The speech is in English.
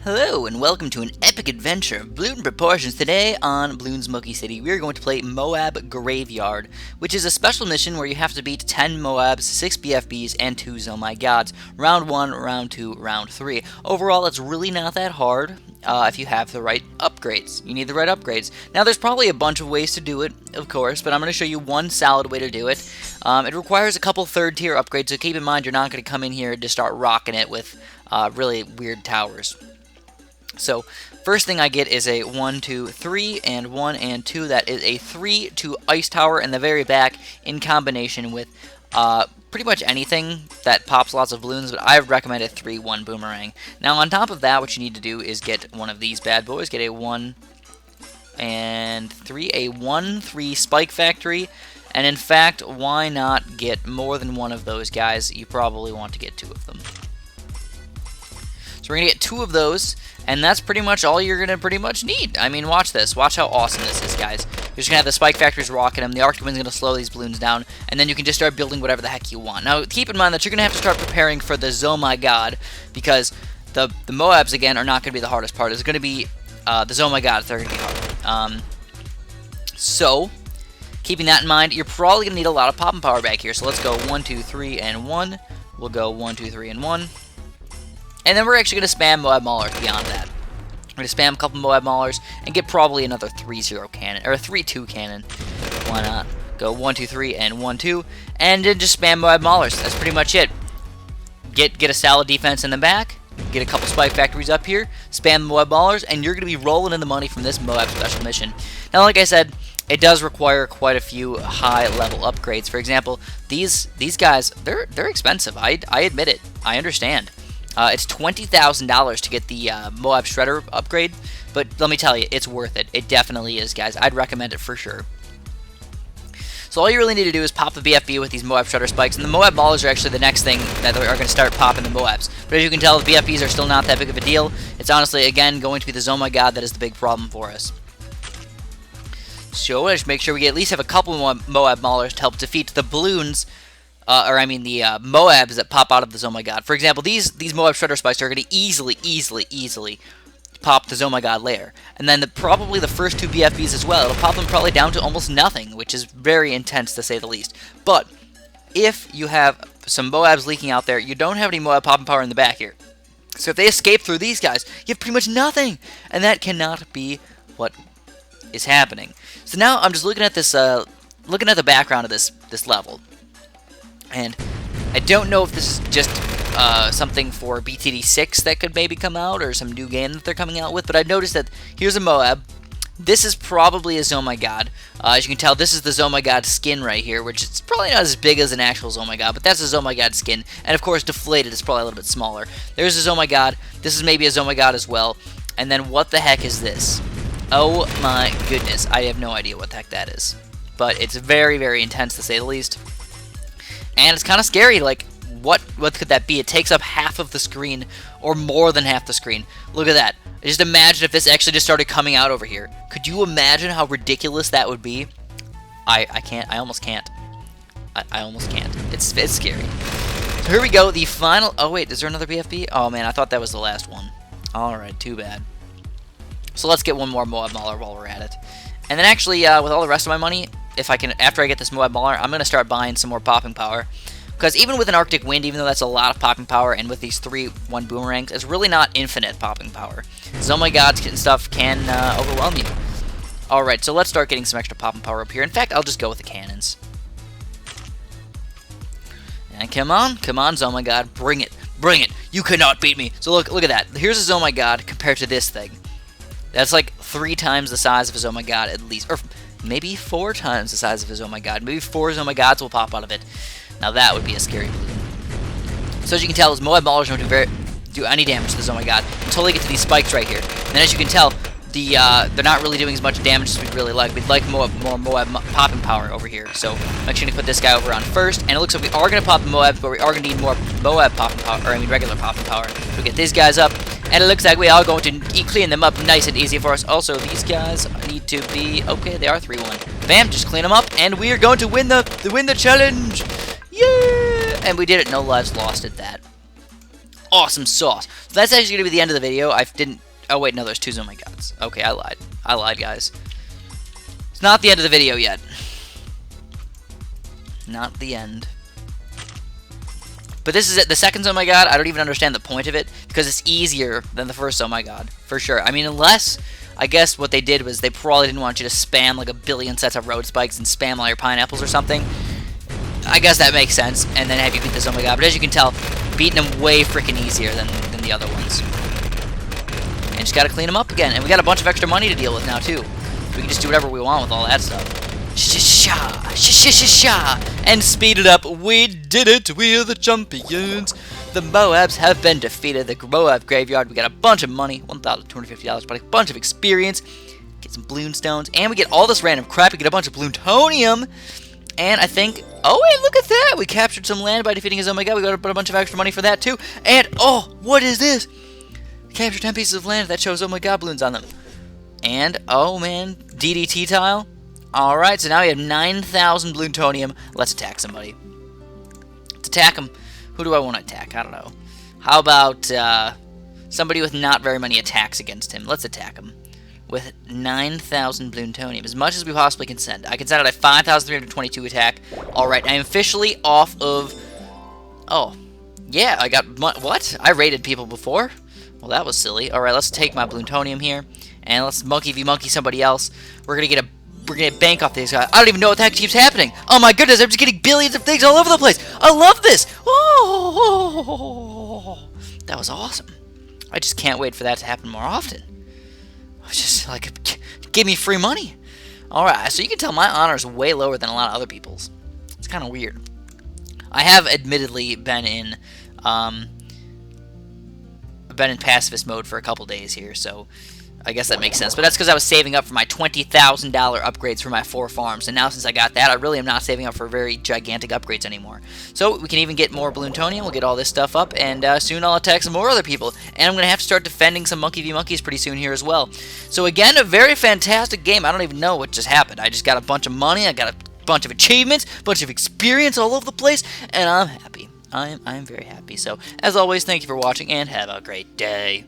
Hello and welcome to an epic adventure of balloon proportions. Today on Bloons Monkey City we are going to play Moab Graveyard, which is a special mission where you have to beat 10 Moabs, 6 BFBs, and 2 Oh My Gods. Round 1, Round 2, Round 3. Overall, it's really not that hard if you have the right upgrades. You need the right upgrades. Now there's probably a bunch of ways to do it, of course, but I'm going to show you one solid way to do it. It requires a couple third tier upgrades, so keep in mind you're not going to come in here and just start rocking it with really weird towers. So, first thing I get is a 1, 2, 3, and 1 and 2. That is a 3-2 ice tower in the very back in combination with pretty much anything that pops lots of balloons, but I recommend a 3-1 boomerang. Now, on top of that, what you need to do is get one of these bad boys. Get a 1 and 3, a 1-3 spike factory. And in fact, why not get more than one of those guys? You probably want to get 2 of them. So we're going to get 2 of those, and that's pretty much all you're going to pretty much need. I mean, watch this. Watch how awesome this is, guys. You're just going to have the spike factories rocking them, the Arctic Wind's going to slow these balloons down, and then you can just start building whatever the heck you want. Now, keep in mind that you're going to have to start preparing for the Oh My God, because the Moabs, again, are not going to be the hardest part. It's going to be the Oh My God. They're going to be hard. So, keeping that in mind, you're probably going to need a lot of pop and power back here. So let's go 1, 2, 3, and 1. We'll go 1, 2, 3, and 1. And then we're actually going to spam Moab Maulers beyond that. We're going to spam a couple Moab Maulers and get probably another 3-0 cannon, or a 3-2 cannon. Why not? Go 1, 2, 3, and 1, 2. And then just spam Moab Maulers. That's pretty much it. Get a solid defense in the back. Get a couple spike factories up here. Spam Moab Maulers. And you're going to be rolling in the money from this Moab special mission. Now, like I said, it does require quite a few high-level upgrades. For example, these guys, they're expensive. I admit it. I understand. It's $20,000 to get the Moab Shredder upgrade, but let me tell you, it's worth it. It definitely is, guys. I'd recommend it for sure. So all you really need to do is pop the B.F.B with these Moab Shredder spikes, and the Moab Ballers are actually the next thing that are going to start popping the Moabs. But as you can tell, the B.F.Bs are still not that big of a deal. It's honestly, again, going to be the Oh My God that is the big problem for us. So let's make sure we at least have a couple Moab Maulers to help defeat the balloons. The Moabs that pop out of the Oh My God. For example, these Moab Shredder Spikes are going to easily pop the Oh My God lair. And then probably the first 2 BFBs as well. It'll pop them probably down to almost nothing, which is very intense to say the least. But if you have some Moabs leaking out there, you don't have any Moab popping power in the back here. So if they escape through these guys, you have pretty much nothing. And that cannot be what is happening. So now I'm just looking at this, looking at the background of this level. And I don't know if this is just something for BTD 6 that could maybe come out, or some new game that they're coming out with, but I noticed that here's a Moab. This is probably a Oh My God. As you can tell, this is the Oh My God skin right here, which is probably not as big as an actual Oh My God, but that's a Oh My God skin. And of course, deflated is probably a little bit smaller. There's a Oh My God. This is maybe a Oh My God as well. And then what the heck is this? Oh my goodness. I have no idea what the heck that is. But it's very, very intense to say the least. And it's kind of scary, like, what could that be? It takes up half of the screen, or more than half the screen. Look at that. Just imagine if this actually just started coming out over here. Could you imagine how ridiculous that would be? I can't. I almost can't. I almost can't. It's scary. So here we go, the final... Oh, wait, is there another BFB? Oh, man, I thought that was the last one. Alright, too bad. So let's get one more Moab Mauler while we're at it. And then actually, with all the rest of my money... If I can, after I get this Moab Mauler, I'm going to start buying some more popping power. Because even with an Arctic Wind, even though that's a lot of popping power, and with these 3-1 boomerangs, it's really not infinite popping power. Oh My Gods and stuff can overwhelm you. Alright, so let's start getting some extra popping power up here. In fact, I'll just go with the cannons. And come on, Oh My God, bring it, you cannot beat me. So look at that. Here's a Oh My God compared to this thing. That's like 3 times the size of his Oh My God at least, or maybe 4 times the size of his Oh My God. Maybe 4 Oh My Gods will pop out of it. Now that would be a scary balloon. So as you can tell, his Moab Maulers don't do any damage to this Oh My God until they get to these spikes right here. And then as you can tell, they're not really doing as much damage as we'd really like. We'd like more Moab popping power over here. So I'm actually going to put this guy over on first. And it looks like we are going to pop the Moabs, but we are going to need more Moab popping power, or I mean regular popping power. So we get these guys up. And it looks like we are going to clean them up nice and easy for us. Also, these guys need to be... Okay, they are 3-1. Bam, just clean them up. And we are going to win the challenge. Yeah! And we did it. No lives lost at that. awesome sauce. So that's actually going to be the end of the video. I didn't... Oh, wait, no, there's 2 Oh My Gods. Okay, I lied. I lied, guys. It's not the end of the video yet. Not the end. But this is it. The second Oh My God, I don't even understand the point of it, because it's easier than the first Oh My God, for sure. I mean, unless, I guess what they did was they probably didn't want you to spam like a billion sets of road spikes and spam all your pineapples or something. I guess that makes sense, and then have you beat this Oh My God. But as you can tell, beating them way freaking easier than the other ones. And just gotta clean them up again. And we got a bunch of extra money to deal with now, too. So we can just do whatever we want with all that stuff. And speed it up. We did it. We're the champions. The Moabs have been defeated. The Moab graveyard. We got a bunch of money, $1,250, but a bunch of experience. Get some Bloon stones, and we get all this random crap. We get a bunch of Bloontonium, and I think. Oh wait, look at that! We captured some land by defeating his Oh My God. We got a bunch of extra money for that too. And oh, what is this? Capture 10 pieces of land that shows Oh My God balloons on them. And oh man, DDT tile. Alright, so now we have 9,000 Bloontonium. Let's attack somebody. Let's attack him. Who do I want to attack? I don't know. How about somebody with not very many attacks against him? Let's attack him. With 9,000 Bloontonium. As much as we possibly can send. I can send out a 5,322 attack. Alright, I am officially off of... Oh. Yeah, I got... What? I raided people before? Well, that was silly. Alright, let's take my Bloontonium here. And let's monkey v monkey somebody else. We're gonna get bank off these guys. I don't even know what the heck keeps happening. Oh my goodness, I'm just getting billions of things all over the place. I love this. Oh, that was awesome. I just can't wait for that to happen more often. It's just like, give me free money. Alright, so you can tell my honor is way lower than a lot of other people's. It's kind of weird. I have admittedly been in pacifist mode for a couple days here, so I guess that makes sense. But that's because I was saving up for my $20,000 upgrades for my 4 farms. And now since I got that, I really am not saving up for very gigantic upgrades anymore. So we can even get more Bloontonium. We'll get all this stuff up. And soon I'll attack some more other people. And I'm going to have to start defending some Monkey v Monkeys pretty soon here as well. So again, a very fantastic game. I don't even know what just happened. I just got a bunch of money. I got a bunch of achievements. A bunch of experience all over the place. And I'm happy. I'm very happy. So as always, thank you for watching. And have a great day.